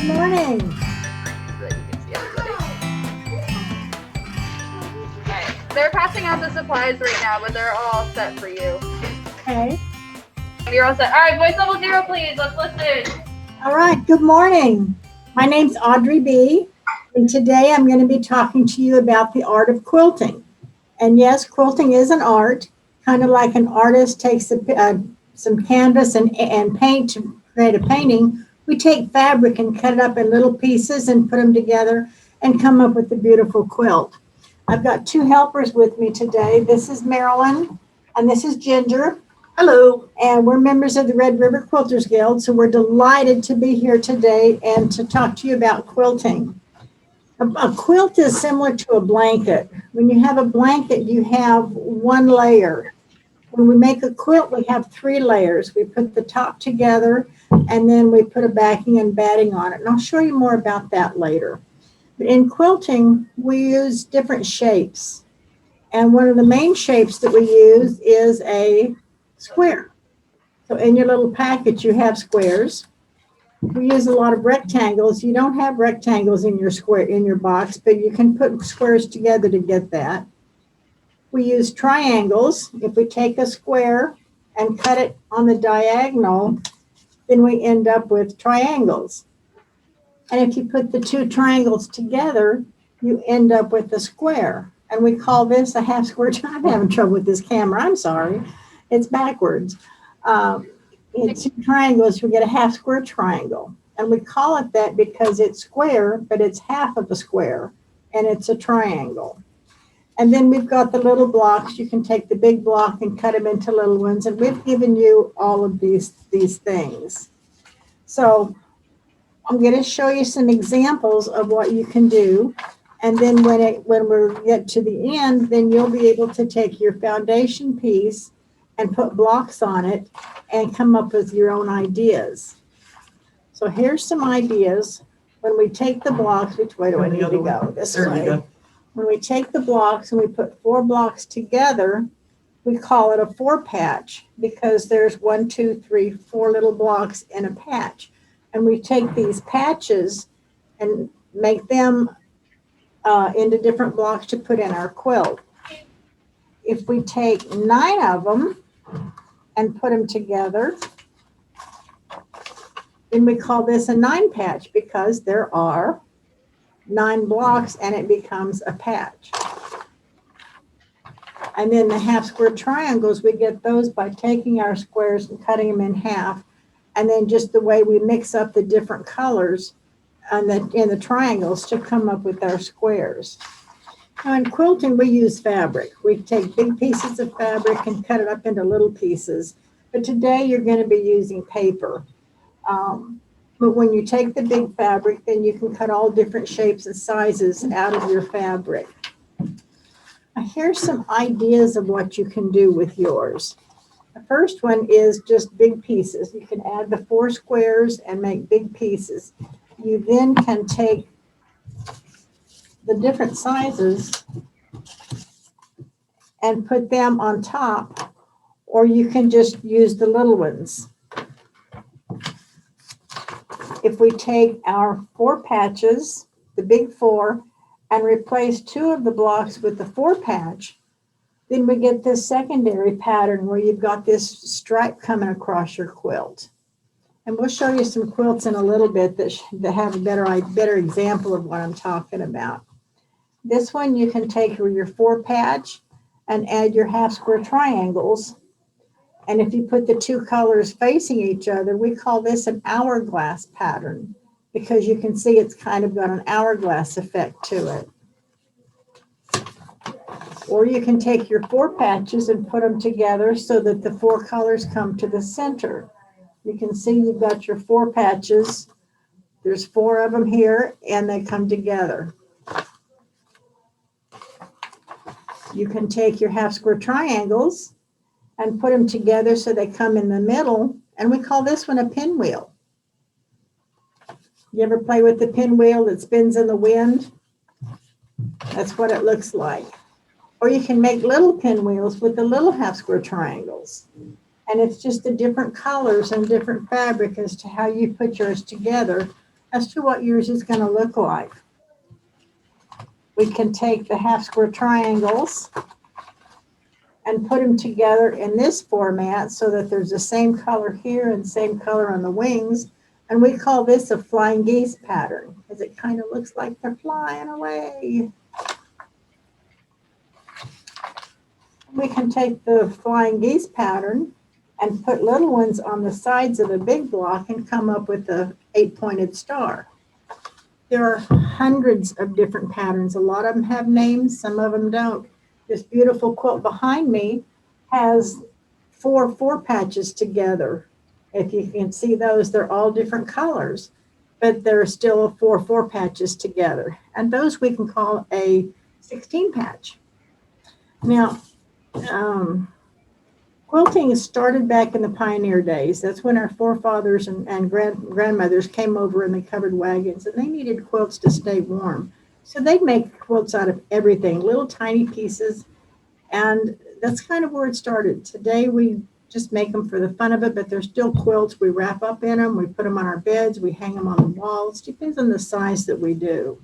Good morning. So that you can see everybody. Okay. They're passing out the supplies right now, but they're all set for you. Okay. You're all set. All right, voice level 0, please. Let's listen. All right. Good morning. My name's Audrey B. And today I'm going to be talking to you about the art of quilting. And yes, quilting is an art, kind of like an artist takes some canvas and paint to create a painting. We take fabric and cut it up in little pieces and put them together and come up with a beautiful quilt. I've got two helpers with me today. This is Marilyn and this is Ginger. Hello. And we're members of the Red River Quilters Guild, so we're delighted to be here today and to talk to you about quilting. A quilt is similar to a blanket. When you have a blanket, you have one layer. When we make a quilt, we have three layers. We put the top together, and then we put a backing and batting on it. And I'll show you more about that later. But in quilting, we use different shapes. And one of the main shapes that we use is a square. So in your little package, you have squares. We use a lot of rectangles. You don't have rectangles in your box, but you can put squares together to get that. We use triangles. If we take a square and cut it on the diagonal, then we end up with triangles. And if you put the two triangles together, you end up with a square. And we call this a half square. I'm having trouble with this camera. I'm sorry. It's backwards. In two triangles, we get a half square triangle. And we call it that because it's square, but it's half of a square, and it's a triangle. And then we've got the little blocks. You can take the big block and cut them into little ones. And we've given you all of these things. So I'm going to show you some examples of what you can do. And then when we get to the end, then you'll be able to take your foundation piece and put blocks on it and come up with your own ideas. So here's some ideas. When we take the blocks, which way do I need to go? This way. When we take the blocks and we put 4 blocks together, we call it a 4-patch because there's 1, 2, 3, 4 little blocks in a patch. And we take these patches and make them into different blocks to put in our quilt. If we take 9 of them and put them together, then we call this a 9-patch because there are 9 blocks and it becomes a patch. And then the half square triangles, we get those by taking our squares and cutting them in half. And then just the way we mix up the different colors in the triangles to come up with our squares. Now in quilting, we use fabric. We take big pieces of fabric and cut it up into little pieces. But today you're going to be using paper. But when you take the big fabric, then you can cut all different shapes and sizes out of your fabric. Now here's some ideas of what you can do with yours. The first one is just big pieces. You can add the 4 squares and make big pieces. You then can take the different sizes and put them on top, or you can just use the little ones. If we take our 4 patches, the big 4, and replace 2 of the blocks with the 4-patch, then we get this secondary pattern where you've got this stripe coming across your quilt. And we'll show you some quilts in a little bit that have a better example of what I'm talking about. This one you can take your 4-patch and add your half square triangles. And if you put the 2 colors facing each other, we call this an hourglass pattern because you can see it's kind of got an hourglass effect to it. Or you can take your 4 patches and put them together so that the 4 colors come to the center. You can see you've got your 4 patches. There's 4 of them here and they come together. You can take your half square triangles and put them together so they come in the middle, and we call this one a pinwheel. You ever play with the pinwheel that spins in the wind? That's what it looks like. Or you can make little pinwheels with the little half square triangles. And it's just the different colors and different fabric as to how you put yours together as to what yours is going to look like. We can take the half square triangles and put them together in this format so that there's the same color here and same color on the wings. And we call this a flying geese pattern because it kind of looks like they're flying away. We can take the flying geese pattern and put little ones on the sides of a big block and come up with a 8-pointed star. There are hundreds of different patterns. A lot of them have names, some of them don't. This beautiful quilt behind me has 4 patches together. If you can see those, they're all different colors, but they're still 4 patches together. And those we can call a 16 patch. Now, quilting started back in the pioneer days. That's when our forefathers and grandmothers came over in the covered wagons, and they needed quilts to stay warm. So they'd make quilts out of everything, little tiny pieces, and that's kind of where it started. Today we just make them for the fun of it, but they're still quilts. We wrap up in them, we put them on our beds, we hang them on the walls. Depends on the size that we do.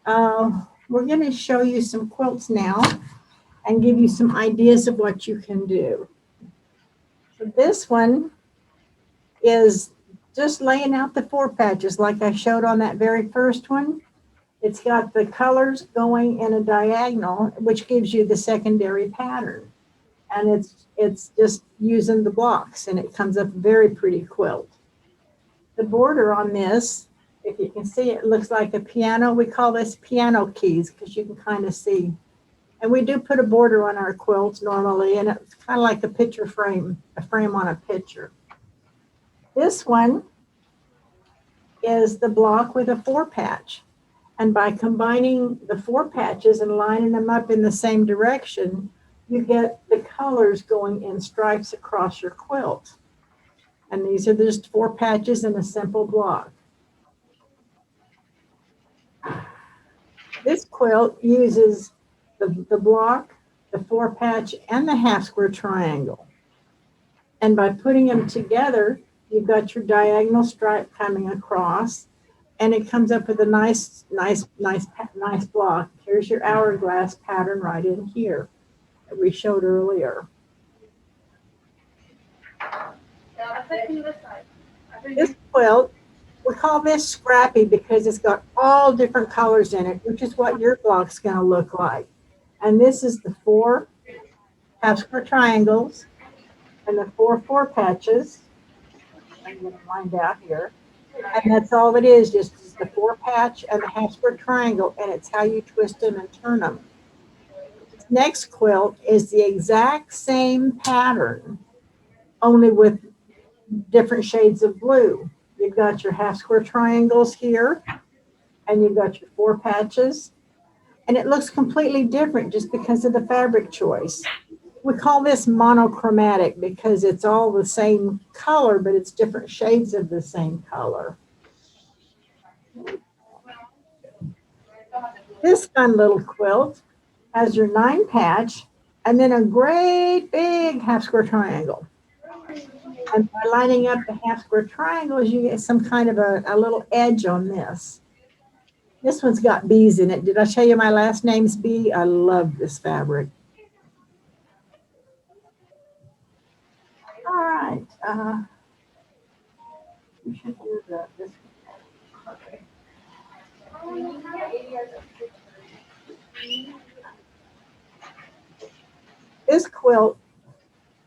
We're going to show you some quilts now and give you some ideas of what you can do. So this one is just laying out the 4 patches like I showed on that very first one. It's got the colors going in a diagonal, which gives you the secondary pattern. And it's just using the blocks, and it comes up a very pretty quilt. The border on this, if you can see, it looks like a piano. We call this piano keys because you can kind of see. And we do put a border on our quilts normally, and it's kind of like a picture frame, a frame on a picture. This one is the block with a 4 patch. And by combining the 4 patches and lining them up in the same direction, you get the colors going in stripes across your quilt. And these are just 4 patches in a simple block. This quilt uses the block, the 4 patch, and the half square triangle. And by putting them together, you've got your diagonal stripe coming across, and it comes up with a nice block. Here's your hourglass pattern right in here that we showed earlier. This quilt, we call this scrappy because it's got all different colors in it, which is what your block's going to look like. And this is the 4 half square triangles and the 4 patches. I'm going to wind out here. And that's all it is, just the 4 patch and the half square triangle, and it's how you twist them and turn them. This next quilt is the exact same pattern, only with different shades of blue. You've got your half square triangles here, and you've got your 4 patches, and it looks completely different just because of the fabric choice. We call this monochromatic because it's all the same color, but it's different shades of the same color. This fun little quilt has your 9 patch and then a great big half square triangle. And by lining up the half square triangles, you get some kind of a little edge on this. This one's got bees in it. Did I tell you my last name's Bee? I love this fabric. All right. We should do this one. Okay. This quilt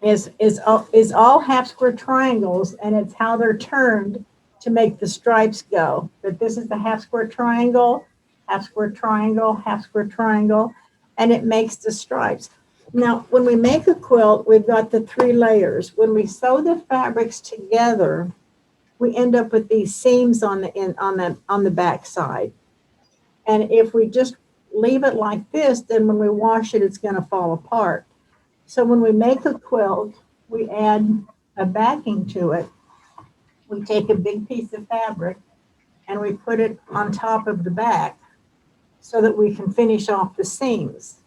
is all half square triangles, and it's how they're turned to make the stripes go. But this is the half square triangle, half square triangle, half square triangle, and it makes the stripes. Now, when we make a quilt, we've got the 3 layers. When we sew the fabrics together, we end up with these seams on the back side. And if we just leave it like this, then when we wash it, it's going to fall apart. So when we make a quilt, we add a backing to it. We take a big piece of fabric and we put it on top of the back so that we can finish off the seams.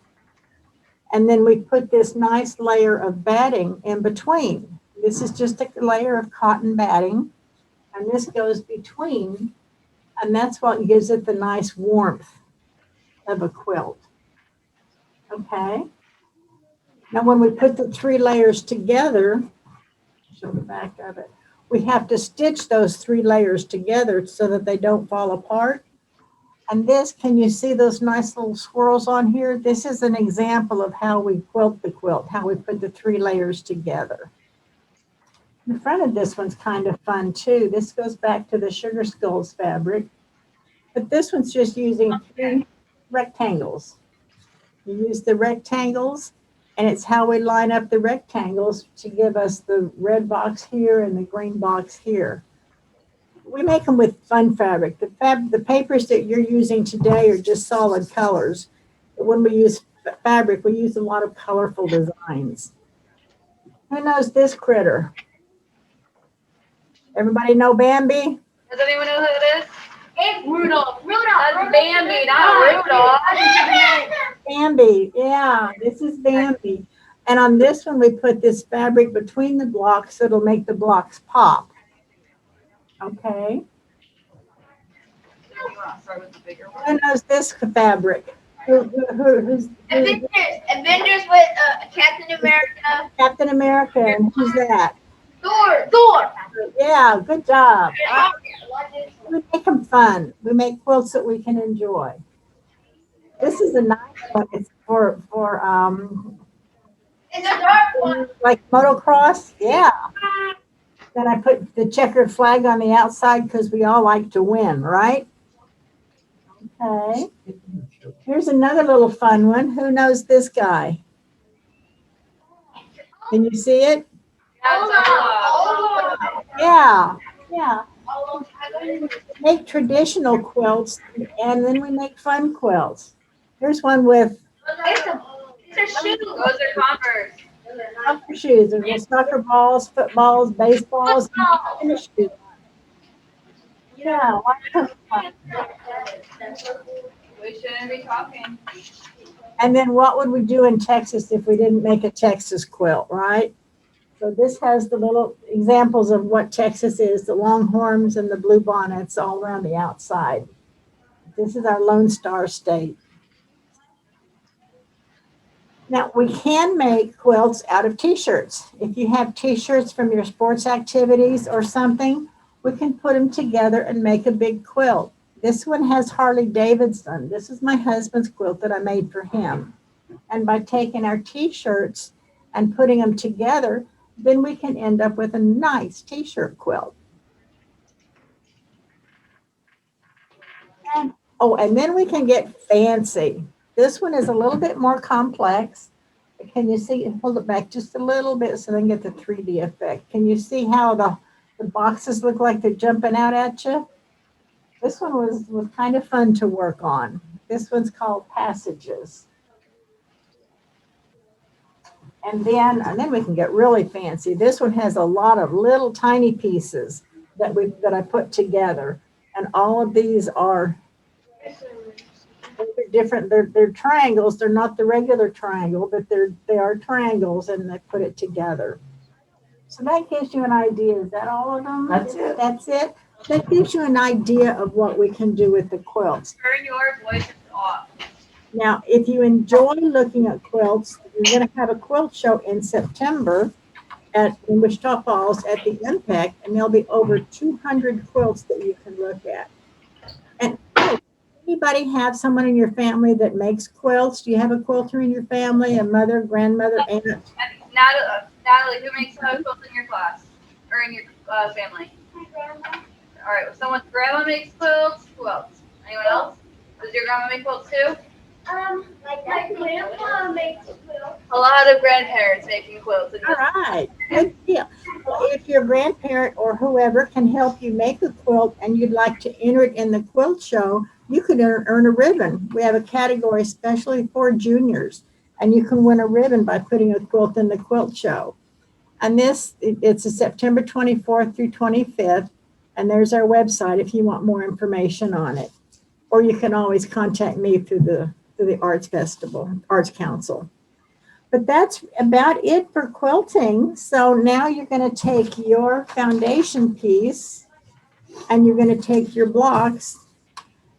And then we put this nice layer of batting in between. This is just a layer of cotton batting. and this goes between, and that's what gives it the nice warmth of a quilt. Okay. Now, when we put the 3 layers together, show the back of it, we have to stitch those 3 layers together so that they don't fall apart. And this, can you see those nice little swirls on here? This is an example of how we quilt the quilt, how we put the 3 layers together. The front of this one's kind of fun too. This goes back to the Sugar Skulls fabric, but this one's just using 3 rectangles. You use the rectangles, and it's how we line up the rectangles to give us the red box here and the green box here. We make them with fun fabric. The papers that you're using today are just solid colors. But when we use fabric, we use a lot of colorful designs. Who knows this critter? Everybody know Bambi? Does anyone know who it is? It's Rudolph. That's Bambi, not Rudolph. Bambi, yeah, this is Bambi. And on this one, we put this fabric between the blocks so it'll make the blocks pop. Okay. Who knows this fabric? Who's Avengers with Captain America. Captain America, and who's that? Thor. Yeah, good job. We make them fun. We make quilts that we can enjoy. This is a nice one. It's for It's a dark one. like motocross. Yeah. Then I put the checkered flag on the outside because we all like to win, right? Okay. Here's another little fun one. Who knows this guy? Can you see it? Yeah. Yeah. Make traditional quilts, and then we make fun quilts. Here's one with It's a shoe. Those are Converse. soccer shoes. There's soccer balls, footballs, baseballs, and tennis shoes. Yeah, lots of fun. We shouldn't be talking. And then what would we do in Texas if we didn't make a Texas quilt, right? So this has the little examples of what Texas is, the longhorns and the blue bonnets all around the outside. This is our Lone Star State. Now, we can make quilts out of t-shirts. If you have t-shirts from your sports activities or something, we can put them together and make a big quilt. This one has Harley Davidson. This is my husband's quilt that I made for him. And by taking our t-shirts and putting them together, then we can end up with a nice t-shirt quilt. And, oh, and then we can get fancy. This one is a little bit more complex. Can you see? Hold it back just a little bit so they can get the 3D effect. Can you see how the boxes look like they're jumping out at you? This one was kind of fun to work on. This one's called Passages. And then we can get really fancy. This one has a lot of little tiny pieces that I put together. And all of these are different. They're triangles. They're not the regular triangle, but they are triangles, and I put it together. So that gives you an idea. Is that all of them? That's it. That's it. That gives you an idea of what we can do with the quilts. Turn your voice off. Now, if you enjoy looking at quilts, we're going to have a quilt show in September in Wichita Falls at the Impact, and there'll be over 200 quilts that you can look at. And anybody have someone in your family that makes quilts? Do you have a quilter in your family, a mother, grandmother, aunt? Natalie, who makes quilts in your class or in your family? My grandma. All right, well, someone's grandma makes quilts. Who else? Anyone else? Does your grandma make quilts too? My grandma makes quilts. A lot of grandparents making quilts. All right, good deal. Well, if your grandparent or whoever can help you make a quilt and you'd like to enter it in the quilt show, you could earn a ribbon. We have a category especially for juniors, and you can win a ribbon by putting a quilt in the quilt show. And it's a September 24th through 25th, and there's our website if you want more information on it. Or you can always contact me through the Arts Festival, Arts Council. But that's about it for quilting. So now you're going to take your foundation piece And you're going to take your blocks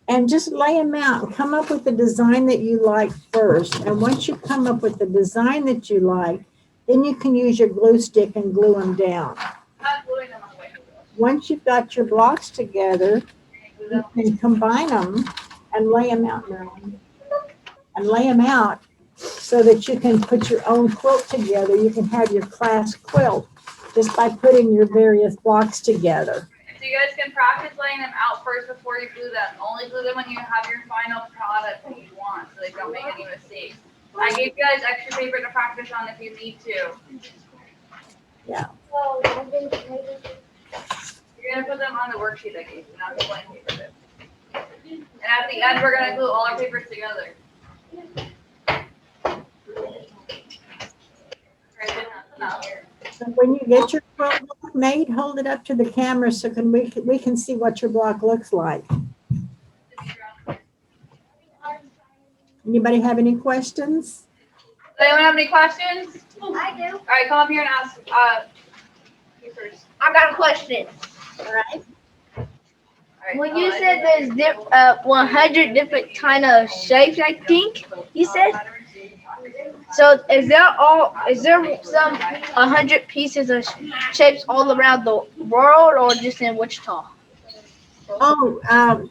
and just lay them out and come up with the design that you like first. And once you come up with the design that you like, then you can use your glue stick and glue them down. Not gluing them on the way. Once you've got your blocks together, you can combine them and lay them out now. And lay them out so that you can put your own quilt together. You can have your class quilt just by putting your various blocks together. So you guys can practice laying them out first before you glue them. Only glue them when you have your final product that you want, so they don't make any mistakes. I gave you guys extra paper to practice on if you need to. Yeah. You're gonna put them on the worksheet I gave you, not the blank paper bit. And at the end, we're gonna glue all our papers together. So when you get your quilt block made, hold it up to the camera so we can see what your block looks like. Anybody have any questions? Does anyone have any questions? I do. All right, come up here and ask. You first. I got a question. All right. All right, When you said there's 100 different kind of shapes, I think you said. So is there some 100 pieces of shapes all around the world, or just in Wichita? Oh,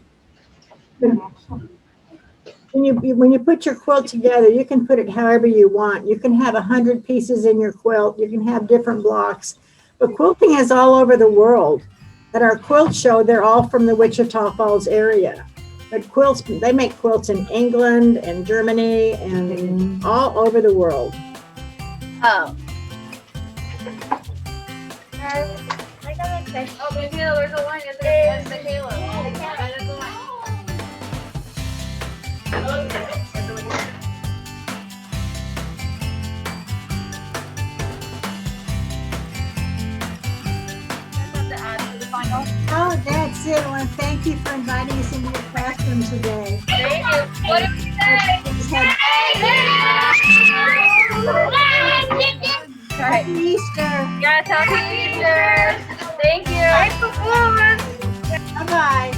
when you put your quilt together, you can put it however you want. You can have 100 pieces in your quilt. You can have different blocks. But quilting is all over the world. At our quilt show, they're all from the Wichita Falls area. But quilts, they make quilts in England and Germany and all over the world. Oh. I got a question. Oh, Michaela, there's a line. Is there? Michaela. That is the line. Oh, that's it. I want to thank you for inviting us into your classroom today. Thank you. What did we say? Happy Easter. Yes, happy Easter. Thank you. Bye-bye.